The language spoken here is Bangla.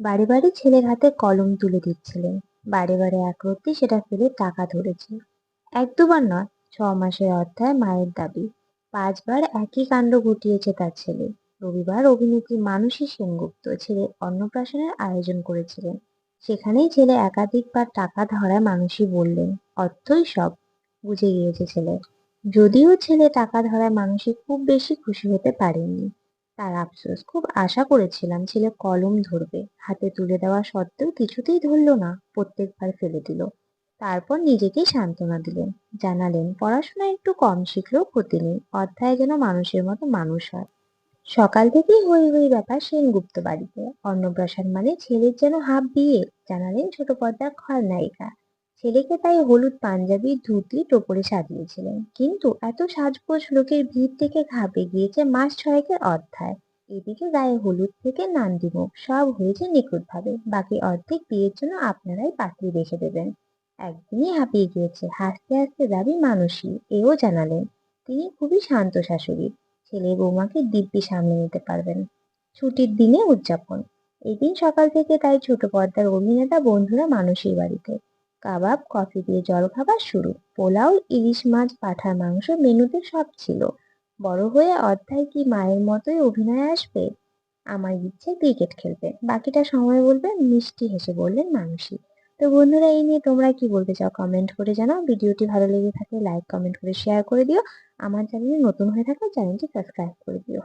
বারে বারে ছেলের হাতে কলম তুলে দিচ্ছিলেন। বারে বারে একরত্তি সেটা ফেলে টাকা ধরেছে। এক দুবার নয়, 6 মাসের অধ্যায় মায়ের দাবি। 5বার একই কাণ্ড ঘটিয়েছে তার ছেলে। রবিবার অভিনেত্রী মানসী সেনগুপ্ত ছেলের অন্নপ্রাশনের আয়োজন করেছিলেন। সেখানেই ছেলে একাধিকবার টাকা ধরায় মানসী বললেন, অর্থই সব। বুঝে গিয়েছে ছেলে। যদিও ছেলে টাকা ধরায় মানসী খুব বেশি খুশি হতে পারেননি। তার আফসোস, খুব আশা করেছিলাম ছেলে কলম ধরবে। হাতে তুলে দেওয়া সত্ত্বেও কিছুতেই ধরলো না, প্রত্যেকবার ফেলে দিল। তারপর নিজেকেই সান্ত্বনা দিলেন। জানালেন, পড়াশোনা একটু কম শিখলেও ক্ষতি নেই, অধ্যায় যেন মানুষের মতো মানুষ হয়। সকাল থেকেই হই হই ব্যাপার সেনগুপ্ত বাড়িতে। অন্নপ্রাশন মানে ছেলের যেন হাফ বিয়ে, জানালেন ছোট পর্দার খলনায়িকা। ছেলেকে তাই হলুদ পাঞ্জাবি ধুতি টোপরে সাজিয়েছিলেন, কিন্তু এত সাজগোজ লোকের ভিড় থেকে ঘাবড়ে গিয়েছে মাস ছয়েকের অধ্যায়। এদিকে গায়ে হলুদ থেকে নান্দিমুখ সব হয়েছে নিখুঁতভাবে, বাকি অর্ধেক বিয়ের জন্য আপনারাই পাঠিয়ে রেখে দেবেন। একদিনই হাঁপিয়ে গিয়েছে, হাসতে হাসতে দাবি মানসী এও জানালেন তিনি খুবই শান্ত শাশুড়ি, ছেলে বৌমাকে দিব্যি সামলে নিতে পারবেন। ছুটির দিনে উদযাপন। এদিন সকাল থেকে তাই ছোট পর্দার অভিনেতা বন্ধুরা মানসীর বাড়িতে। কাবাব, কফি দিয়ে জলখাবার শুরু। পোলাও, ইলিশ মাছ, পাঁঠার মাংস, মেনুতে সব ছিল। বড় হয়ে অধ্যায় কি মায়ের মতোই অভিনয়ে আসবে? আমার ইচ্ছে ক্রিকেট খেলবে, বাকিটা সময় বলবে, মিষ্টি হেসে বললেন মানসী। তো বন্ধুরা, এই নিয়ে তোমরা কি বলতে চাও কমেন্ট করে জানাও। ভিডিওটি ভালো লেগে থাকলে লাইক কমেন্ট করে শেয়ার করে দিও। আমার চ্যানেলে নতুন হয়ে থাকলে চ্যানেলটি সাবস্ক্রাইব করে দিও।